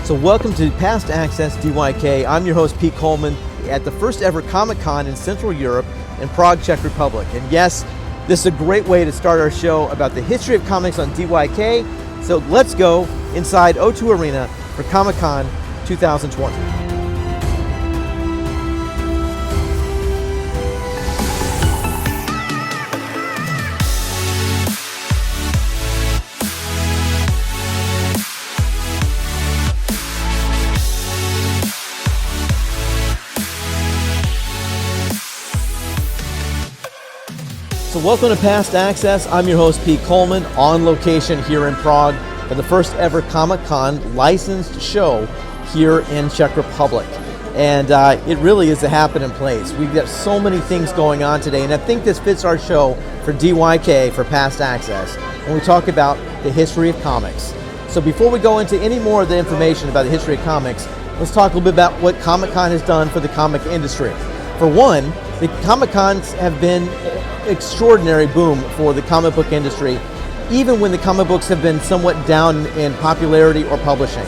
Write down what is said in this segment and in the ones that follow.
So welcome to Past Access DYK. I'm your host, Pete Coleman, at the first ever ComicCon in Central Europe in Prague, Czech Republic. And yes, this is a great way to start our show about the history of comics on DYK. So let's go inside O2 Arena for ComicCon 2020. So welcome to Past Access. I'm your host, Pete Coleman, on location here in Prague for the first ever ComicCon licensed show here in Czech Republic. And it really is a happening place. We've got so many things going on today, and I think this fits our show for DYK, for Past Access, when we talk about the history of comics. So before we go into any more of the information about the history of comics, let's talk a little bit about what ComicCon has done for the comic industry. For one, the Comic-Cons have been extraordinary boom for the comic book industry, even when the comic books have been somewhat down in popularity or publishing.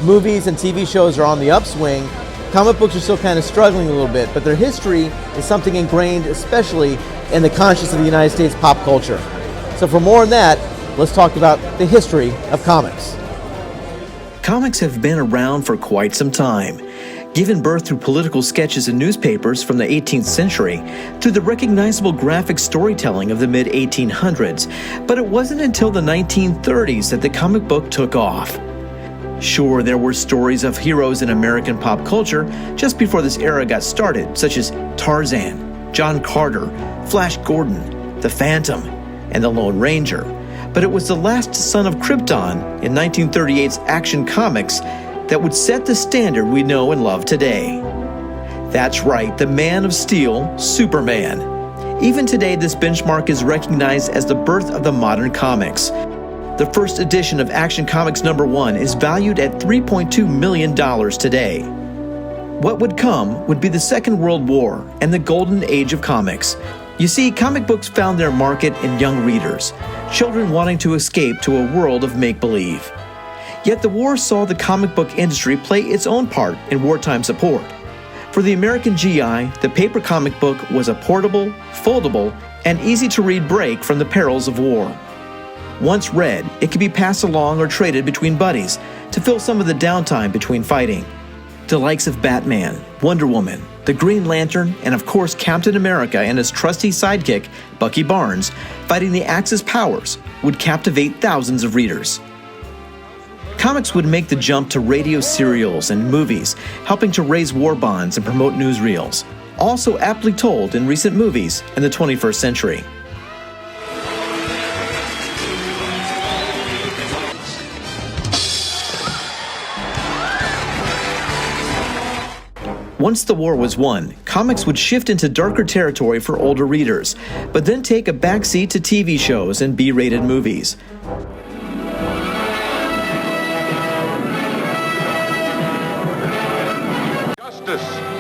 Movies and TV shows are on the upswing. Comic books are still kind of struggling a little bit, but their history is something ingrained, especially in the conscience of the United States pop culture. So for more on that, let's talk about the history of comics. Comics have been around for quite some time, given birth through political sketches in newspapers from the 18th century, through the recognizable graphic storytelling of the mid-1800s, but it wasn't until the 1930s that the comic book took off. Sure, there were stories of heroes in American pop culture just before this era got started, such as Tarzan, John Carter, Flash Gordon, The Phantom, and the Lone Ranger, but it was the last son of Krypton in 1938's Action Comics that would set the standard we know and love today. That's right, the Man of Steel, Superman. Even today, this benchmark is recognized as the birth of the modern comics. The first edition of Action Comics #1 is valued at $3.2 million today. What would come would be the Second World War and the golden age of comics. You see, comic books found their market in young readers, children wanting to escape to a world of make-believe. Yet the war saw the comic book industry play its own part in wartime support. For the American GI, the paper comic book was a portable, foldable, and easy-to-read break from the perils of war. Once read, it could be passed along or traded between buddies to fill some of the downtime between fighting. The likes of Batman, Wonder Woman, the Green Lantern, and of course Captain America and his trusty sidekick, Bucky Barnes, fighting the Axis powers would captivate thousands of readers. Comics would make the jump to radio serials and movies, helping to raise war bonds and promote newsreels, also aptly told in recent movies in the 21st century. Once the war was won, comics would shift into darker territory for older readers, but then take a backseat to TV shows and B-rated movies.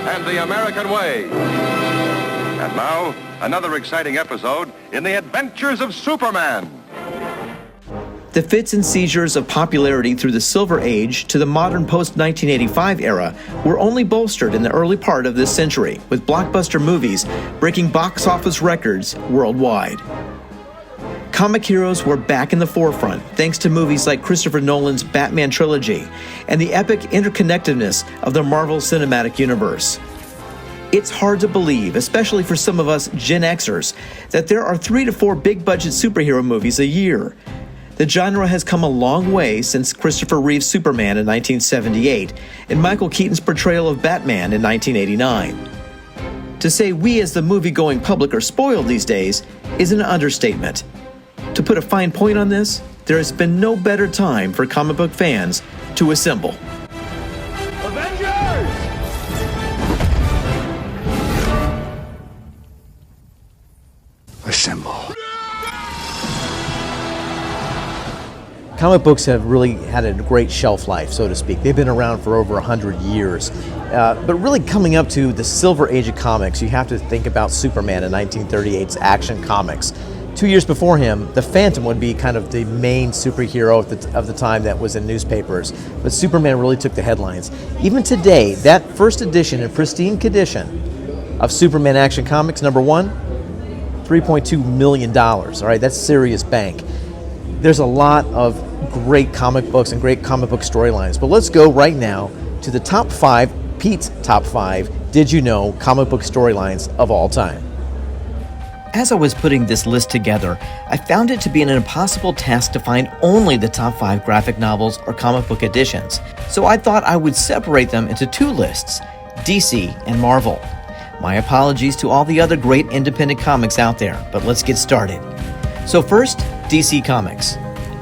And the American way. And now, another exciting episode in the adventures of Superman. The fits and seizures of popularity through the Silver Age to the modern post-1985 era were only bolstered in the early part of this century, with blockbuster movies breaking box office records worldwide. Comic heroes were back in the forefront thanks to movies like Christopher Nolan's Batman trilogy and the epic interconnectedness of the Marvel Cinematic Universe. It's hard to believe, especially for some of us Gen Xers, that there are 3 to 4 big-budget superhero movies a year. The genre has come a long way since Christopher Reeve's Superman in 1978 and Michael Keaton's portrayal of Batman in 1989. To say we as the movie-going public are spoiled these days is an understatement. To put a fine point on this, there has been no better time for comic book fans to assemble. Avengers! Assemble. Comic books have really had a great shelf life, so to speak. They've been around for over 100 years. But really coming up to the Silver Age of comics, you have to think about Superman in 1938's Action Comics. 2 years before him, the Phantom would be kind of the main superhero of the time that was in newspapers. But Superman really took the headlines. Even today, that first edition, in pristine condition, of Superman Action Comics, number 1, $3.2 million. All right, that's serious bank. There's a lot of great comic books and great comic book storylines. But let's go right now to the top 5, Pete's top 5, did you know comic book storylines of all time. As I was putting this list together, I found it to be an impossible task to find only the top 5 graphic novels or comic book editions. So I thought I would separate them into 2 lists, DC and Marvel. My apologies to all the other great independent comics out there, but let's get started. So first, DC Comics.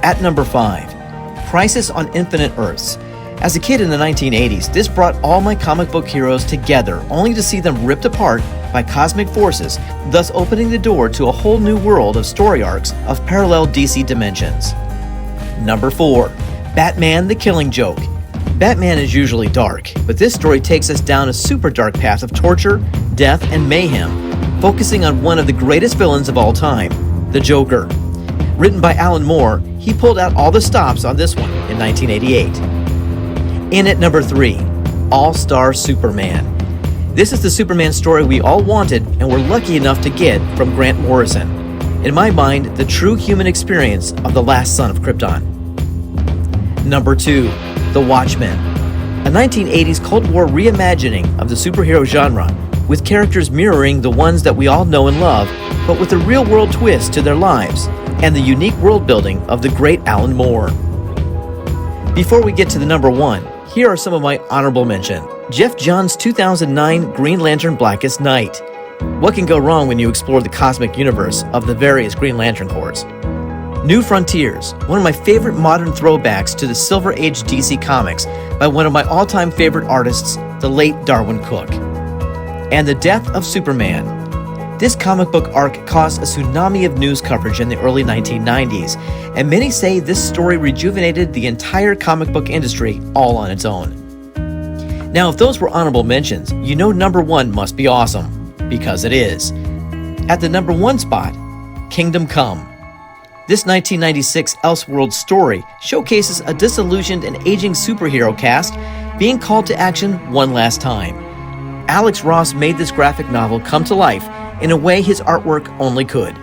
At number 5, Crisis on Infinite Earths. As a kid in the 1980s, this brought all my comic book heroes together, only to see them ripped apart by cosmic forces, thus opening the door to a whole new world of story arcs of parallel DC dimensions. Number 4, Batman the Killing Joke. Batman is usually dark, but this story takes us down a super dark path of torture, death, and mayhem, focusing on one of the greatest villains of all time, the Joker. Written by Alan Moore, he pulled out all the stops on this one in 1988. In at number 3, All-Star Superman. This is the Superman story we all wanted and were lucky enough to get from Grant Morrison. In my mind, the true human experience of the last son of Krypton. Number 2, The Watchmen. A 1980s Cold War reimagining of the superhero genre, with characters mirroring the ones that we all know and love, but with a real-world twist to their lives, and the unique world building of the great Alan Moore. Before we get to the number 1, here are some of my honorable mention. Jeff Johns' 2009 Green Lantern Blackest Night. What can go wrong when you explore the cosmic universe of the various Green Lantern Corps? New Frontiers, one of my favorite modern throwbacks to the Silver Age DC Comics by one of my all-time favorite artists, the late Darwin Cook. And The Death of Superman. This comic book arc caused a tsunami of news coverage in the early 1990s, and many say this story rejuvenated the entire comic book industry all on its own. Now, if those were honorable mentions, you know number 1 must be awesome, because it is. At the number 1 spot, Kingdom Come. This 1996 Elseworlds story showcases a disillusioned and aging superhero cast being called to action one last time. Alex Ross made this graphic novel come to life in a way his artwork only could.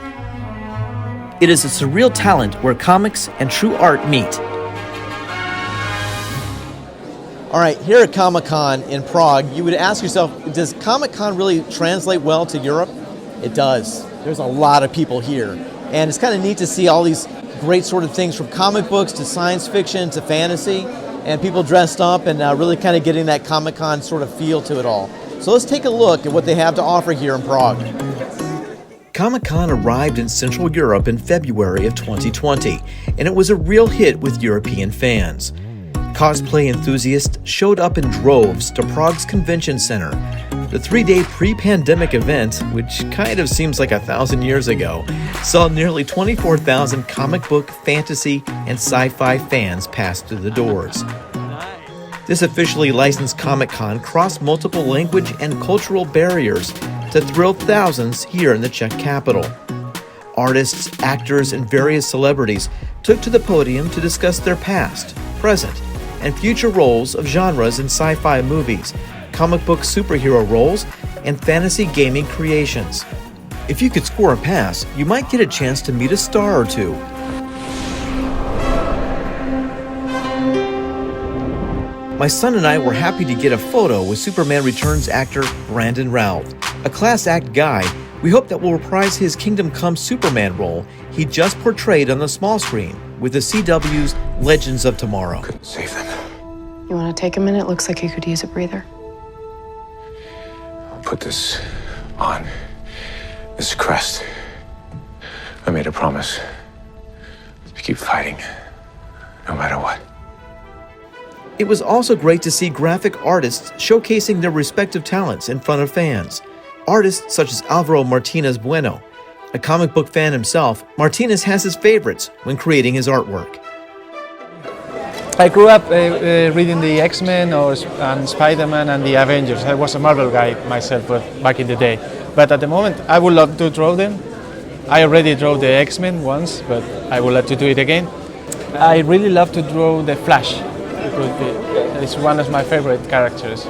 It is a surreal talent where comics and true art meet. All right, here at Comic-Con in Prague, you would ask yourself, does Comic-Con really translate well to Europe? It does. There's a lot of people here. And it's kind of neat to see all these great sort of things from comic books to science fiction to fantasy, and people dressed up and really kind of getting that Comic-Con sort of feel to it all. So let's take a look at what they have to offer here in Prague. Comic-Con arrived in Central Europe in February of 2020, and it was a real hit with European fans. Cosplay enthusiasts showed up in droves to Prague's convention center. The 3-day pre-pandemic event, which kind of seems like 1,000 years ago, saw nearly 24,000 comic book, fantasy, and sci-fi fans pass through the doors. This officially licensed Comic-Con crossed multiple language and cultural barriers to thrill thousands here in the Czech capital. Artists, actors, and various celebrities took to the podium to discuss their past, present, and future roles of genres in sci-fi movies, comic book superhero roles, and fantasy gaming creations. If you could score a pass, you might get a chance to meet a star or two. My son and I were happy to get a photo with Superman Returns actor Brandon Routh. A class act guy, we hope that will reprise his Kingdom Come Superman role he just portrayed on the small screen with the CW's Legends of Tomorrow. Couldn't save them. You want to take a minute? Looks like you could use a breather. I'll put this on. This crest. I made a promise to keep fighting, no matter what. It was also great to see graphic artists showcasing their respective talents in front of fans. Artists such as Alvaro Martinez Bueno. A comic book fan himself, Martinez has his favorites when creating his artwork. I grew up reading the X-Men and Spider-Man and the Avengers. I was a Marvel guy myself back in the day. But at the moment, I would love to draw them. I already drew the X-Men once, but I would like to do it again. I really love to draw the Flash. It's one of my favorite characters,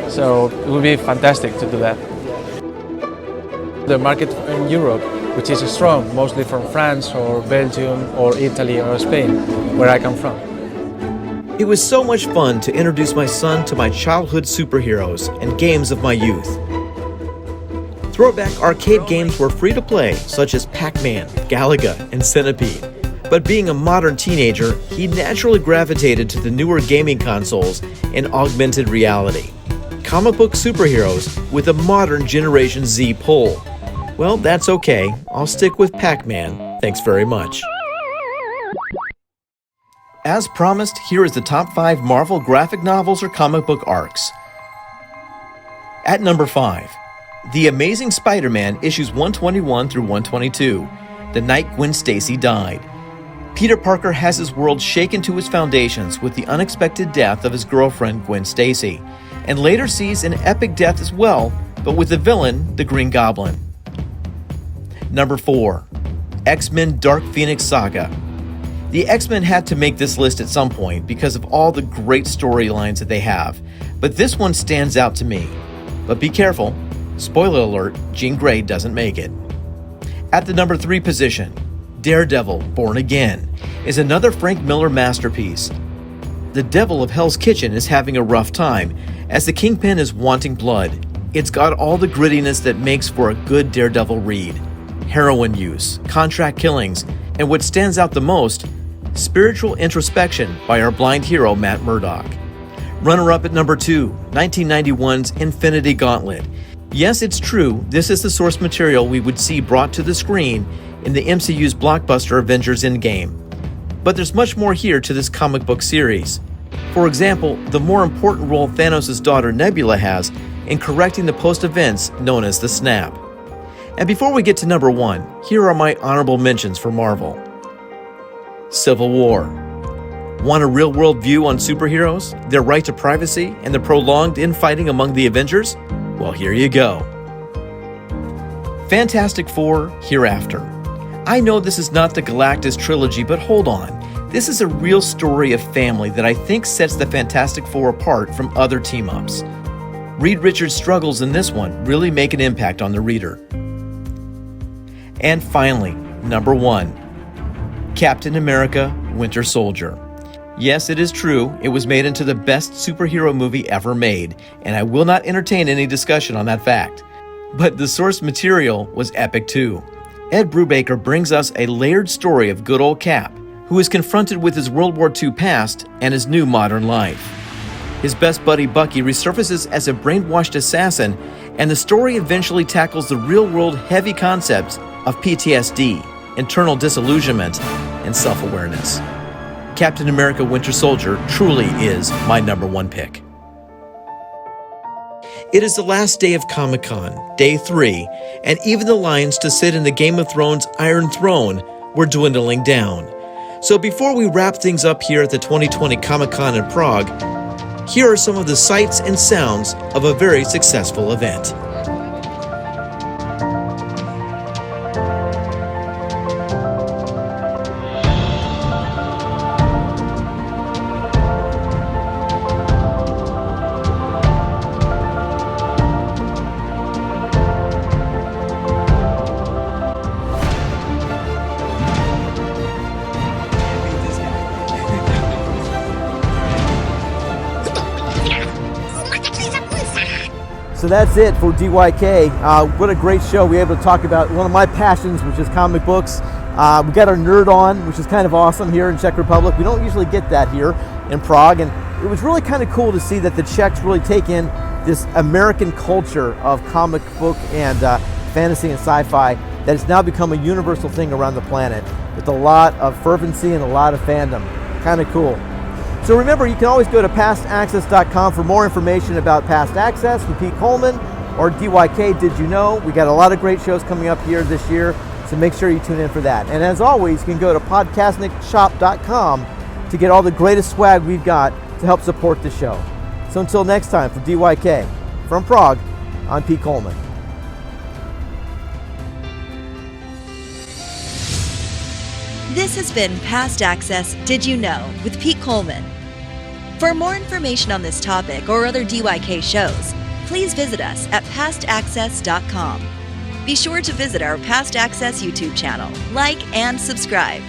so it would be fantastic to do that. The market in Europe, which is strong, mostly from France or Belgium or Italy or Spain, where I come from. It was so much fun to introduce my son to my childhood superheroes and games of my youth. Throwback arcade games were free to play, such as Pac-Man, Galaga, and Centipede. But being a modern teenager, he naturally gravitated to the newer gaming consoles and augmented reality. Comic book superheroes with a modern Generation Z pull. Well, that's okay. I'll stick with Pac-Man. Thanks very much. As promised, here is the top 5 Marvel graphic novels or comic book arcs. At number 5, The Amazing Spider-Man issues 121 through 122, the night Gwen Stacy died. Peter Parker has his world shaken to its foundations with the unexpected death of his girlfriend Gwen Stacy, and later sees an epic death as well, but with the villain, the Green Goblin. Number 4, X-Men Dark Phoenix Saga. The X-Men had to make this list at some point because of all the great storylines that they have, but this one stands out to me. But be careful, spoiler alert, Jean Grey doesn't make it. At the number 3 position, Daredevil Born Again is another Frank Miller masterpiece. The Devil of Hell's Kitchen is having a rough time as the Kingpin is wanting blood. It's got all the grittiness that makes for a good Daredevil read. Heroin use, contract killings, and what stands out the most, spiritual introspection by our blind hero Matt Murdock. Runner-up at number 2, 1991's Infinity Gauntlet. Yes, it's true, this is the source material we would see brought to the screen in the MCU's blockbuster Avengers Endgame. But there's much more here to this comic book series. For example, the more important role Thanos' daughter Nebula has in correcting the post-events known as the Snap. And before we get to number 1, here are my honorable mentions for Marvel. Civil War. Want a real-world view on superheroes, their right to privacy, and the prolonged infighting among the Avengers? Well, here you go. Fantastic Four Hereafter. I know this is not the Galactus trilogy, but hold on. This is a real story of family that I think sets the Fantastic Four apart from other team-ups. Reed Richards' struggles in this one really make an impact on the reader. And finally, number 1, Captain America Winter Soldier. Yes, it is true, it was made into the best superhero movie ever made, and I will not entertain any discussion on that fact. But the source material was epic too. Ed Brubaker brings us a layered story of good old Cap, who is confronted with his World War II past and his new modern life. His best buddy Bucky resurfaces as a brainwashed assassin, and the story eventually tackles the real-world heavy concepts of PTSD, internal disillusionment, and self-awareness. Captain America Winter Soldier truly is my number 1 pick. It is the last day of ComicCon, day 3, and even the lines to sit in the Game of Thrones Iron Throne were dwindling down. So before we wrap things up here at the 2020 ComicCon in Prague, here are some of the sights and sounds of a very successful event. So that's it for DYK. What a great show. We were able to talk about one of my passions, which is comic books. We got our nerd on, which is kind of awesome here in Czech Republic. We don't usually get that here in Prague, and it was really kind of cool to see that the Czechs really take in this American culture of comic book and fantasy and sci-fi that has now become a universal thing around the planet with a lot of fervency and a lot of fandom. Kind of cool. So remember, you can always go to pastaccess.com for more information about Past Access with Pete Coleman or DYK Did You Know? We got a lot of great shows coming up here this year, so make sure you tune in for that. And as always, you can go to podcastnicshop.com to get all the greatest swag we've got to help support the show. So until next time, for DYK, from Prague, I'm Pete Coleman. This has been Past Access Did You Know with Pete Coleman. For more information on this topic or other DYK shows, please visit us at pastaccess.com. Be sure to visit our Past Access YouTube channel, like and subscribe.